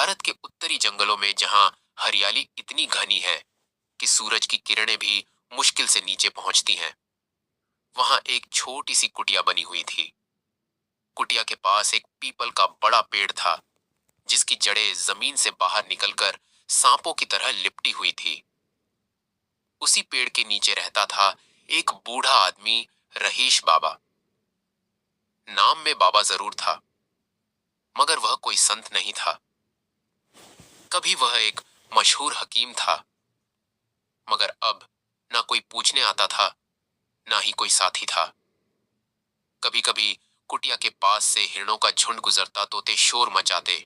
भारत के उत्तरी जंगलों में जहां हरियाली इतनी घनी है कि सूरज की किरणें भी मुश्किल से नीचे पहुंचती हैं, वहां एक छोटी सी कुटिया बनी हुई थी। कुटिया के पास एक पीपल का बड़ा पेड़ था, जिसकी जड़ें जमीन से बाहर निकलकर सांपों की तरह लिपटी हुई थी। उसी पेड़ के नीचे रहता था एक बूढ़ा आदमी, रहीश बाबा। नाम में बाबा जरूर था, मगर वह कोई संत नहीं था। कभी वह एक मशहूर हकीम था, मगर अब ना कोई पूछने आता था, ना ही कोई साथी था। कभी कभी कुटिया के पास से हिरणों का झुंड गुजरता तो ते शोर मचाते।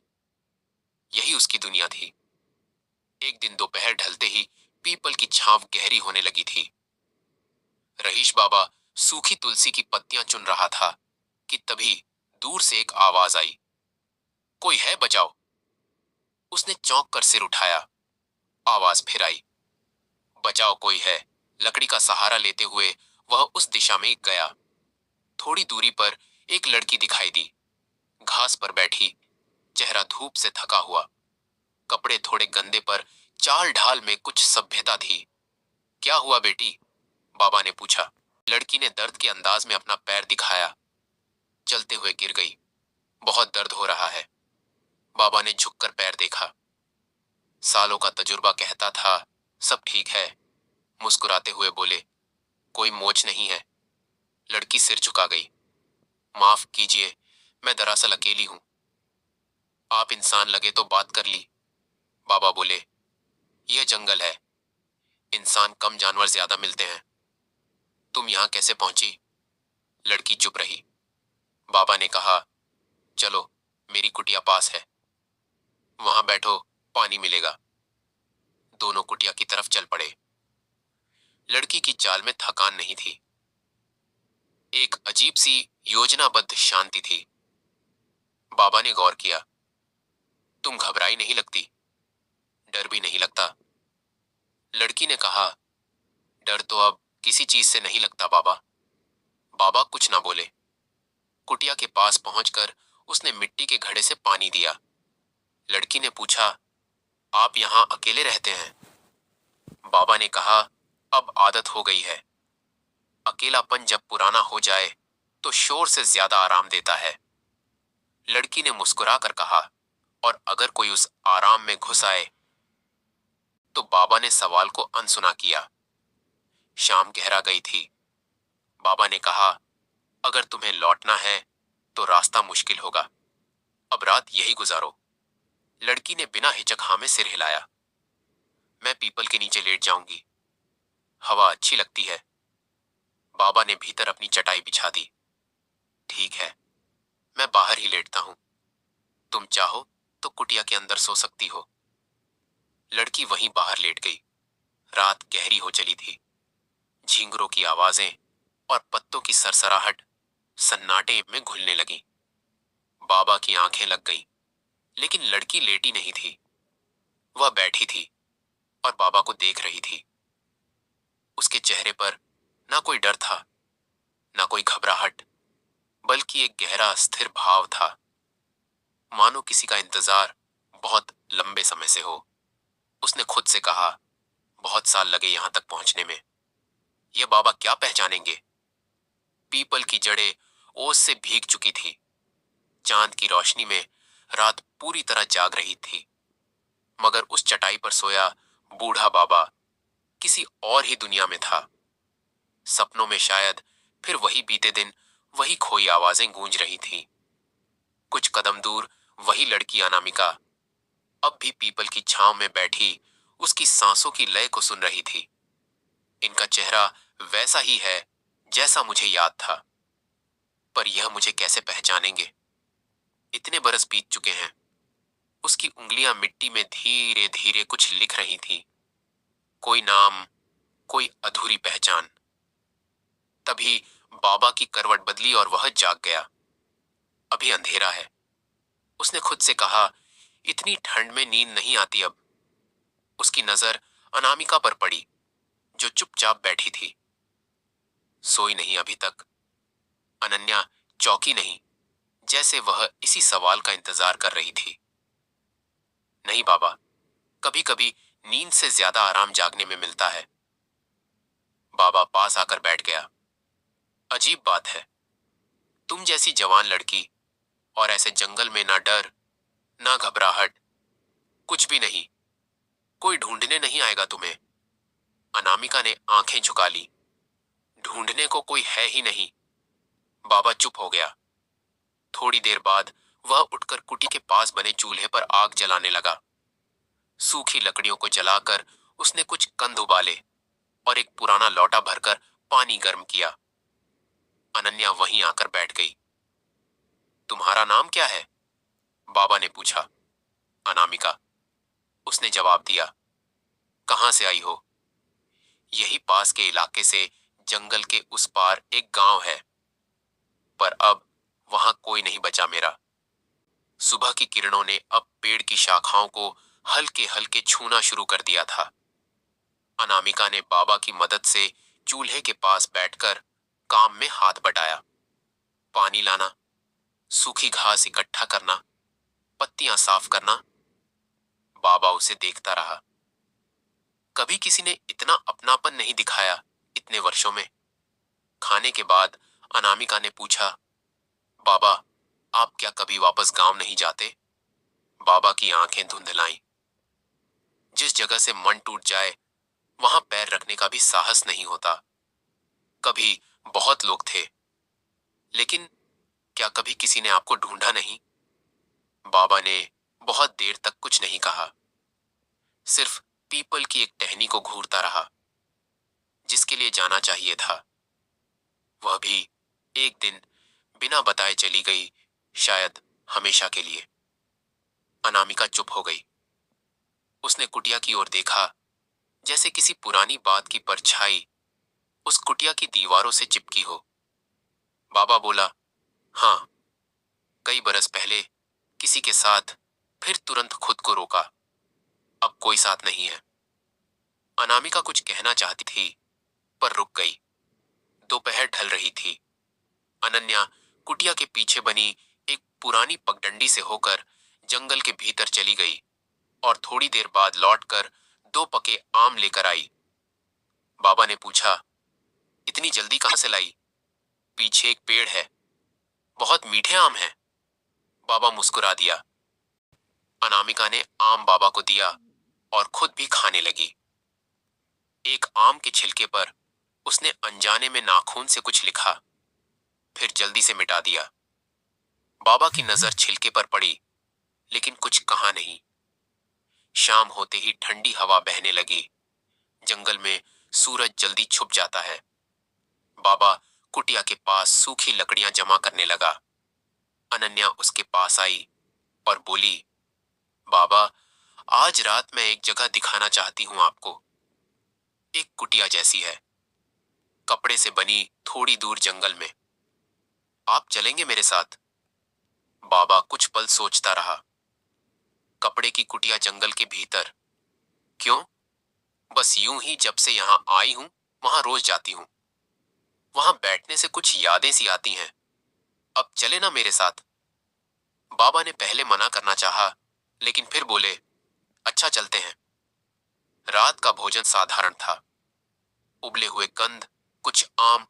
यही उसकी दुनिया थी। एक दिन दोपहर ढलते ही पीपल की छांव गहरी होने लगी थी। रहीश बाबा सूखी तुलसी की पत्तियां चुन रहा था कि तभी दूर से एक आवाज आई, कोई है, बचाओ। उसने चौंक कर सिर उठाया। आवाज फिर आई, बचाओ, कोई है। लकड़ी का सहारा लेते हुए वह उस दिशा में गया। थोड़ी दूरी पर एक लड़की दिखाई दी, घास पर बैठी, चेहरा धूप से थका हुआ, कपड़े थोड़े गंदे पर चाल ढाल में कुछ सभ्यता थी। क्या हुआ बेटी? बाबा ने पूछा। लड़की ने दर्द के अंदाज में अपना पैर दिखाया। चलते हुए गिर गई, बहुत दर्द हो रहा है। बाबा ने झुककर पैर देखा। सालों का तजुर्बा कहता था सब ठीक है। मुस्कुराते हुए बोले, कोई मोच नहीं है। लड़की सिर झुका गई। माफ कीजिए, मैं दरअसल अकेली हूं। आप इंसान लगे तो बात कर ली। बाबा बोले, यह जंगल है, इंसान कम जानवर ज्यादा मिलते हैं। तुम यहां कैसे पहुंची? लड़की चुप रही। बाबा ने कहा, चलो, मेरी कुटिया पास है, वहां बैठो, पानी मिलेगा। दोनों कुटिया की तरफ चल पड़े। लड़की की चाल में थकान नहीं थी, एक अजीब सी योजनाबद्ध शांति थी। बाबा ने गौर किया, तुम घबराई नहीं लगती, डर भी नहीं लगता। लड़की ने कहा, डर तो अब किसी चीज से नहीं लगता बाबा। बाबा कुछ ना बोले। कुटिया के पास पहुंचकर उसने मिट्टी के घड़े से पानी दिया। लड़की ने पूछा, आप यहां अकेले रहते हैं? बाबा ने कहा, अब आदत हो गई है। अकेलापन जब पुराना हो जाए तो शोर से ज्यादा आराम देता है। लड़की ने मुस्कुराकर कहा, और अगर कोई उस आराम में घुस आए? तो बाबा ने सवाल को अनसुना किया। शाम गहरा गई थी। बाबा ने कहा, अगर तुम्हें लौटना है तो रास्ता मुश्किल होगा, अब रात यही गुजारो। लड़की ने बिना हिचक हाँ में सिर हिलाया। मैं पीपल के नीचे लेट जाऊंगी, हवा अच्छी लगती है। बाबा ने भीतर अपनी चटाई बिछा दी। ठीक है, मैं बाहर ही लेटता हूं, तुम चाहो तो कुटिया के अंदर सो सकती हो। लड़की वहीं बाहर लेट गई। रात गहरी हो चली थी। झींगरों की आवाजें और पत्तों की सरसराहट सन्नाटे में घुलने लगी। बाबा की आंखें लग गईं, लेकिन लड़की लेटी नहीं थी। वह बैठी थी और बाबा को देख रही थी। उसके चेहरे पर ना कोई डर था, ना कोई घबराहट, बल्कि एक गहरा स्थिर भाव था, मानो किसी का इंतजार बहुत लंबे समय से हो। उसने खुद से कहा, बहुत साल लगे यहां तक पहुंचने में, ये बाबा क्या पहचानेंगे? पीपल की जड़ें ओस से भीग चुकी थी। चांद की रोशनी में रात पूरी तरह जाग रही थी, मगर उस चटाई पर सोया बूढ़ा बाबा किसी और ही दुनिया में था। सपनों में शायद फिर वही बीते दिन, वही खोई आवाजें गूंज रही थीं। कुछ कदम दूर वही लड़की अनामिका अब भी पीपल की छांव में बैठी उसकी सांसों की लय को सुन रही थी। इनका चेहरा वैसा ही है जैसा मुझे याद था, पर यह मुझे कैसे पहचानेंगे? इतने बरस बीत चुके हैं। उसकी उंगलियां मिट्टी में धीरे धीरे कुछ लिख रही थीं, कोई नाम, कोई अधूरी पहचान। तभी बाबा की करवट बदली और वह जाग गया। अभी अंधेरा है, उसने खुद से कहा। इतनी ठंड में नींद नहीं आती अब। उसकी नजर अनामिका पर पड़ी, जो चुपचाप बैठी थी। सोई नहीं अभी तक। अनन्या चौंकी नहीं, जैसे वह इसी सवाल का इंतजार कर रही थी। नहीं बाबा, कभी कभी नींद से ज्यादा आराम जागने में मिलता है। बाबा पास आकर बैठ गया। अजीब बात है, तुम जैसी जवान लड़की और ऐसे जंगल में ना डर ना घबराहट, कुछ भी नहीं। कोई ढूंढने नहीं आएगा तुम्हें। अनामिका ने आंखें झुका ली। ढूंढने को कोई है ही नहीं। बाबा चुप हो गया। थोड़ी देर बाद वह उठकर कुटी के पास बने चूल्हे पर आग जलाने लगा। सूखी लकड़ियों को जलाकर उसने कुछ कंद उबाले और एक पुराना लौटा भरकर पानी गर्म किया। अनन्या वहीं आकर बैठ गई। तुम्हारा नाम क्या है? बाबा ने पूछा। अनामिका, उसने जवाब दिया। कहां से आई हो? यही पास के इलाके से, जंगल के उस पार एक गांव है, पर अब वहां कोई नहीं बचा मेरा। सुबह की किरणों ने अब पेड़ की शाखाओं को हल्के हल्के छूना शुरू कर दिया था। अनामिका ने बाबा की मदद से चूल्हे के पास बैठकर काम में हाथ बटाया। पानी लाना, सूखी घास इकट्ठा करना, पत्तियां साफ करना। बाबा उसे देखता रहा। कभी किसी ने इतना अपनापन नहीं दिखाया इतने वर्षों में। खाने के बाद अनामिका ने पूछा, बाबा, आप क्या कभी वापस गांव नहीं जाते? बाबा की आंखें धुंधलाईं। जिस जगह से मन टूट जाए वहां पैर रखने का भी साहस नहीं होता। कभी बहुत लोग थे, लेकिन क्या कभी किसी ने आपको ढूंढा नहीं? बाबा ने बहुत देर तक कुछ नहीं कहा, सिर्फ पीपल की एक टहनी को घूरता रहा। जिसके लिए जाना चाहिए था, वह भी एक दिन बिना बताए चली गई, शायद हमेशा के लिए। अनामिका चुप हो गई। उसने कुटिया की ओर देखा, जैसे किसी पुरानी बात की परछाई उस कुटिया की दीवारों से चिपकी हो। बाबा बोला, हाँ, कई बरस पहले किसी के साथ, फिर तुरंत खुद को रोका। अब कोई साथ नहीं है। अनामिका कुछ कहना चाहती थी, पर रुक गई। दोपहर ढल रही थी। अनन्या कुटिया के पीछे बनी एक पुरानी पगडंडी से होकर जंगल के भीतर चली गई और थोड़ी देर बाद लौटकर 2 पके आम लेकर आई। बाबा ने पूछा, इतनी जल्दी कहां से लाई? पीछे एक पेड़ है, बहुत मीठे आम हैं। बाबा मुस्कुरा दिया। अनामिका ने आम बाबा को दिया और खुद भी खाने लगी। एक आम के छिलके पर उसने अनजाने में नाखून से कुछ लिखा, फिर जल्दी से मिटा दिया। बाबा की नजर छिलके पर पड़ी, लेकिन कुछ कहा नहीं। शाम होते ही ठंडी हवा बहने लगी। जंगल में सूरज जल्दी छुप जाता है। बाबा कुटिया के पास सूखी लकड़ियां जमा करने लगा। अनन्या उसके पास आई और बोली, बाबा, आज रात मैं एक जगह दिखाना चाहती हूं आपको। एक कुटिया जैसी है, कपड़े से बनी, थोड़ी दूर जंगल में। आप चलेंगे मेरे साथ? बाबा कुछ पल सोचता रहा। कपड़े की कुटिया जंगल के भीतर? क्यों? बस यूं ही जब से यहां आई हूं वहां रोज जाती हूं। वहां बैठने से कुछ यादें सी आती हैं। अब चले ना मेरे साथ? बाबा ने पहले मना करना चाहा, लेकिन फिर बोले, अच्छा चलते हैं। रात का भोजन साधारण था। उबले हुए कंद, कुछ आम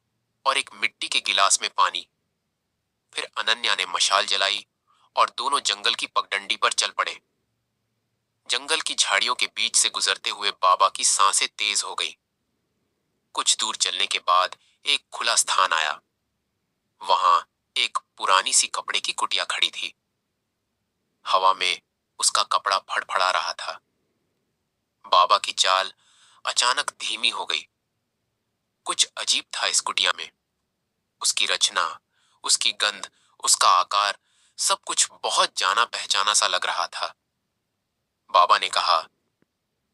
और एक मिट्टी के गिलास में पानी। फिर अनन्या ने मशाल जलाई और दोनों जंगल की पगडंडी पर चल पड़े। जंगल की झाड़ियों के बीच से गुजरते हुए बाबा की सांसें तेज हो गई। कुछ दूर चलने के बाद एक खुला स्थान आया। वहां एक पुरानी सी कपड़े की कुटिया खड़ी थी। हवा में उसका कपड़ा फड़फड़ा रहा था। बाबा की चाल अचानक धीमी हो गई। कुछ अजीब था इस कुटिया में। उसकी रचना, उसकी गंध, उसका आकार, सब कुछ बहुत जाना पहचाना सा लग रहा था। बाबा ने कहा,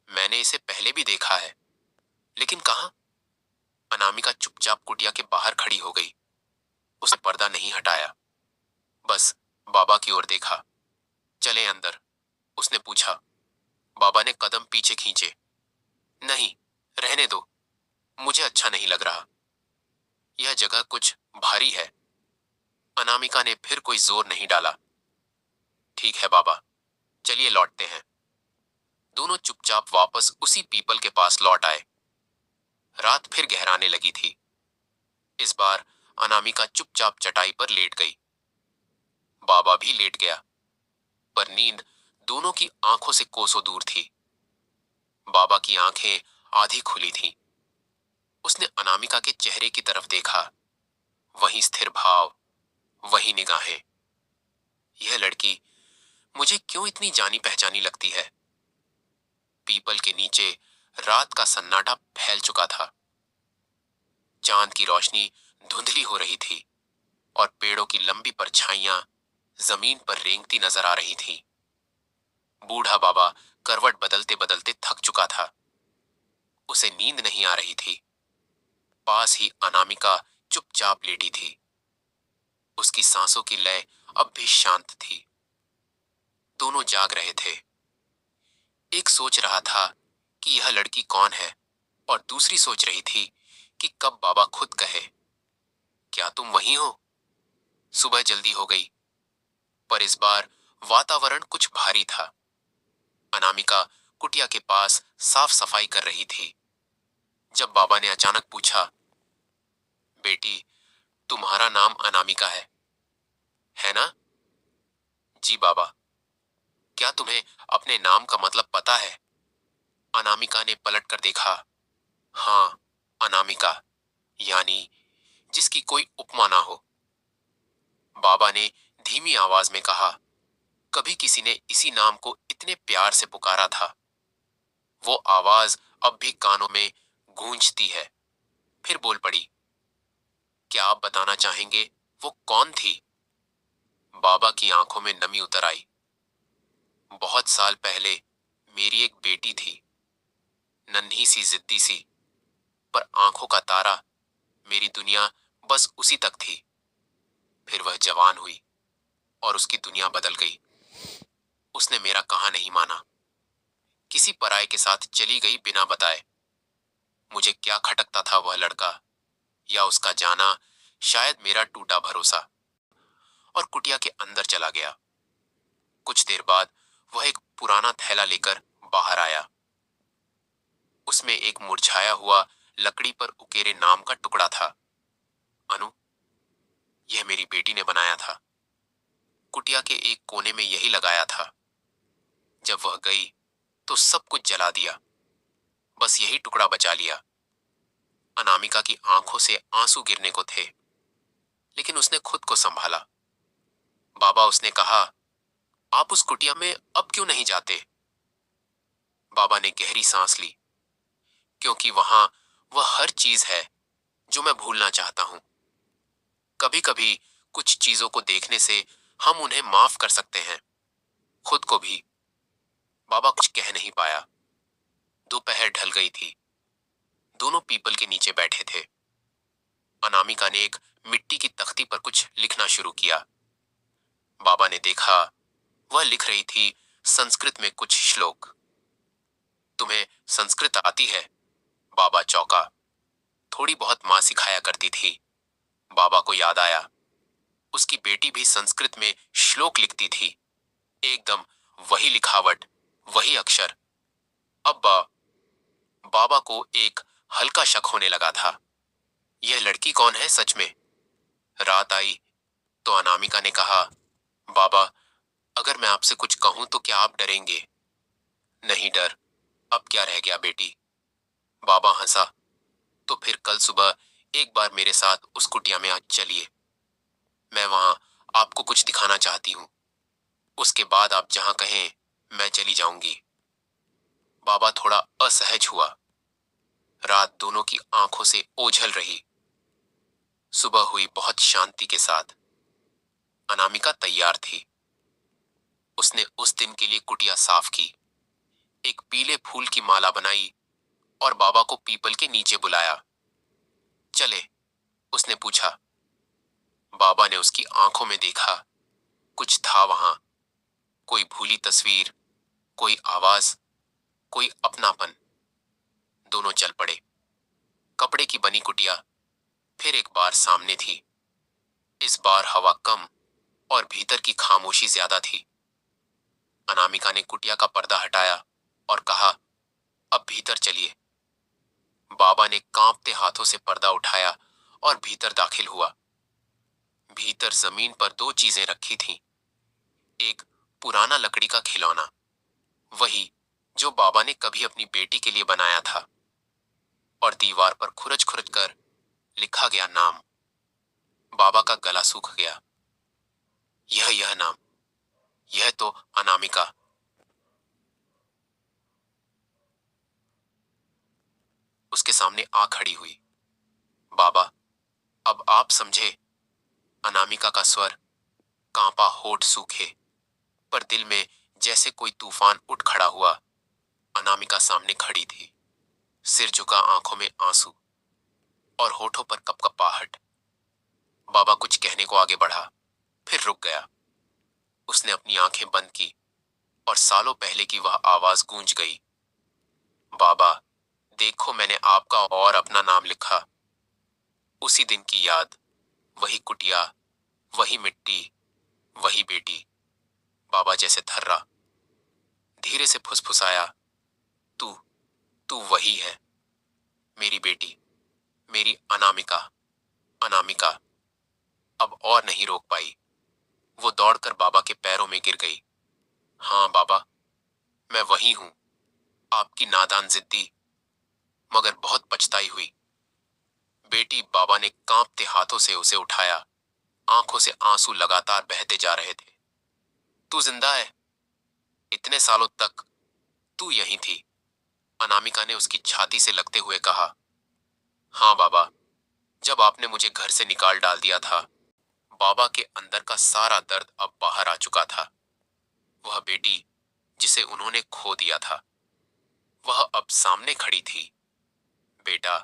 मैंने इसे पहले भी देखा है, लेकिन कहां? अनामिका चुपचाप कुटिया के बाहर खड़ी हो गई। उसने पर्दा नहीं हटाया, बस बाबा की ओर देखा। चले अंदर? उसने पूछा। बाबा ने कदम पीछे खींचे। नहीं, रहने दो, मुझे अच्छा नहीं लग रहा। यह जगह कुछ भारी है। अनामिका ने फिर कोई जोर नहीं डाला। ठीक है बाबा, चलिए लौटते हैं। दोनों चुपचाप वापस उसी पीपल के पास लौट आए। रात फिर गहराने लगी थी। इस बार अनामिका चुपचाप चटाई पर लेट गई। बाबा भी लेट गया, पर नींद दोनों की आंखों से कोसों दूर थी। बाबा की आंखें आधी खुली थीं। उसने अनामिका के चेहरे की तरफ देखा। वही स्थिर भाव, वही निगाहें। यह लड़की मुझे क्यों इतनी जानी पहचानी लगती है। पीपल के नीचे रात का सन्नाटा फैल चुका था। चांद की रोशनी धुंधली हो रही थी और पेड़ों की लंबी परछाइयां जमीन पर रेंगती नजर आ रही थीं। बूढ़ा बाबा करवट बदलते बदलते थक चुका था। उसे नींद नहीं आ रही थी। पास ही अनामिका चुपचाप लेटी थी। उसकी सांसों की लय अब भी शांत थी। दोनों जाग रहे थे। एक सोच रहा था कि यह लड़की कौन है, और दूसरी सोच रही थी कि कब बाबा खुद कहे, क्या तुम वही हो। सुबह जल्दी हो गई, पर इस बार वातावरण कुछ भारी था। अनामिका कुटिया के पास साफ सफाई कर रही थी जब बाबा ने अचानक पूछा, बेटी, तुम्हारा नाम अनामिका है ना? जी बाबा। क्या तुम्हें अपने नाम का मतलब पता है? अनामिका ने पलट कर देखा। हाँ, अनामिका, यानी जिसकी कोई उपमा ना हो। बाबा ने धीमी आवाज में कहा, कभी किसी ने इसी नाम को इतने प्यार से पुकारा था। वो आवाज अब भी कानों में गूंजती है। फिर बोल पड़ी, क्या आप बताना चाहेंगे वो कौन थी? बाबा की आंखों में नमी उतर आई। बहुत साल पहले मेरी एक बेटी थी, नन्ही सी, जिद्दी सी, पर आंखों का तारा। मेरी दुनिया बस उसी तक थी। फिर वह जवान हुई और उसकी दुनिया बदल गई। उसने मेरा कहा नहीं माना, किसी पराये के साथ चली गई बिना बताए। मुझे क्या खटकता था वह लड़का या उसका जाना, शायद मेरा टूटा भरोसा। और कुटिया के अंदर चला गया। कुछ देर बाद वह एक पुराना थैला लेकर बाहर आया। उसमें एक मुरझाया हुआ लकड़ी पर उकेरे नाम का टुकड़ा था। अनु, यह मेरी बेटी ने बनाया था। कुटिया के एक कोने में यही लगाया था। जब वह गई तो सब कुछ जला दिया, बस यही टुकड़ा बचा लिया। अनामिका की आंखों से आंसू गिरने को थे, लेकिन उसने खुद को संभाला। बाबा, उसने कहा, आप उस कुटिया में अब क्यों नहीं जाते? बाबा ने गहरी सांस ली, क्योंकि वहां वह हर चीज है जो मैं भूलना चाहता हूं। कभी कभी कुछ चीजों को देखने से हम उन्हें माफ कर सकते हैं, खुद को भी। बाबा कुछ कह नहीं पाया। दोपहर ढल गई थी। दोनों पीपल के नीचे बैठे थे। अनामिका ने एक मिट्टी की तख्ती पर कुछ लिखना शुरू किया। बाबा ने देखा, वह लिख रही थी संस्कृत में कुछ श्लोक। तुम्हें संस्कृत आती है? बाबा चौंका। थोड़ी बहुत मां सिखाया करती थी। बाबा को याद आया, उसकी बेटी भी संस्कृत में श्लोक लिखती थी। एकदम वही लिखावट, वही अक्षर। अब बाबा को एक हल्का शक होने लगा था। यह लड़की कौन है सच में? रात आई तो अनामिका ने कहा, बाबा, अगर मैं आपसे कुछ कहूं तो क्या आप डरेंगे? नहीं डर, अब क्या रह गया बेटी। बाबा हंसा। तो फिर कल सुबह एक बार मेरे साथ उस कुटिया में आज चलिए। मैं वहां आपको कुछ दिखाना चाहती हूँ। उसके बाद आप जहां कहें मैं चली जाऊंगी। बाबा थोड़ा असहज हुआ। रात दोनों की आंखों से ओझल रही। सुबह हुई बहुत शांति के साथ। अनामिका तैयार थी। उसने उस दिन के लिए कुटिया साफ की, एक पीले फूल की माला बनाई और बाबा को पीपल के नीचे बुलाया। चले? उसने पूछा। बाबा ने उसकी आंखों में देखा। कुछ था वहां, कोई भूली तस्वीर, कोई आवाज, कोई अपनापन। दोनों चल पड़े। कपड़े की बनी कुटिया फिर एक बार सामने थी। इस बार हवा कम और भीतर की खामोशी ज्यादा थी। अनामिका ने कुटिया का पर्दा हटाया और कहा, अब भीतर चलिए। बाबा ने कांपते हाथों से पर्दा उठाया और भीतर दाखिल हुआ। भीतर जमीन पर दो चीजें रखी थीं। एक पुराना लकड़ी का खिलौना, वही जो बाबा ने कभी अपनी बेटी के लिए बनाया था, और दीवार पर खुरच खुरच कर लिखा गया नाम। बाबा का गला सूख गया। यह नाम, यह तो अनामिका। उसके सामने आ खड़ी हुई। बाबा, अब आप समझे। अनामिका का स्वर कांपा, होठ सूखे, पर दिल में जैसे कोई तूफान उठ खड़ा हुआ। अनामिका सामने खड़ी थी, सिर झुका, आंखों में आंसू और होठों पर कपकपाहट। बाबा कुछ कहने को आगे बढ़ा, फिर रुक गया। उसने अपनी आंखें बंद की और सालों पहले की वह आवाज गूंज गई। बाबा, देखो, मैंने आपका और अपना नाम लिखा। उसी दिन की याद, वही कुटिया, वही मिट्टी, वही बेटी। बाबा जैसे थर्रा, धीरे से फुसफुसाया, तू तू वही है, मेरी बेटी, मेरी अनामिका। अनामिका अब और नहीं रोक पाई। वो दौड़कर बाबा के पैरों में गिर गई। हाँ बाबा, मैं वही हूं, आपकी नादान जिद्दी, मगर बहुत पछताई हुई। बेटी, बाबा ने कांपते हाथों से उसे उठाया। आंखों से आंसू लगातार बहते जा रहे थे। तू जिंदा है? इतने सालों तक तू यहीं थी? अनामिका ने उसकी छाती से लगते हुए कहा। हाँ बाबा, जब आपने मुझे घर से निकाल डाल दिया था। बाबा के अंदर का सारा दर्द अब बाहर आ चुका था। वह बेटी जिसे उन्होंने खो दिया था, वह अब सामने खड़ी थी। बेटा,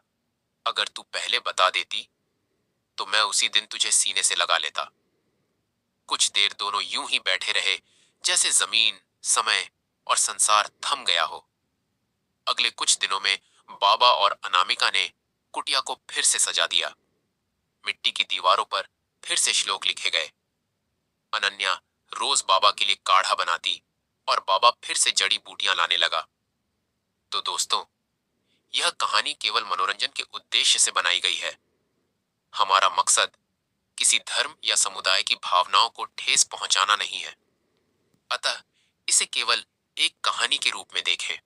अगर तू पहले बता देती तो मैं उसी दिन तुझे सीने से लगा लेता। कुछ देर दोनों यूं ही बैठे रहे, जैसे जमीन, समय और संसार थम गया हो। अगले कुछ दिनों में बाबा और अनामिका ने कुटिया को फिर से सजा दिया। मिट्टी की दीवारों पर फिर से श्लोक लिखे गए। अनन्या रोज बाबा के लिए काढ़ा बनाती और बाबा फिर से जड़ी बूटियां लाने लगा। तो दोस्तों, यह कहानी केवल मनोरंजन के उद्देश्य से बनाई गई है। हमारा मकसद किसी धर्म या समुदाय की भावनाओं को ठेस पहुंचाना नहीं है। अतः इसे केवल एक कहानी के रूप में देखें।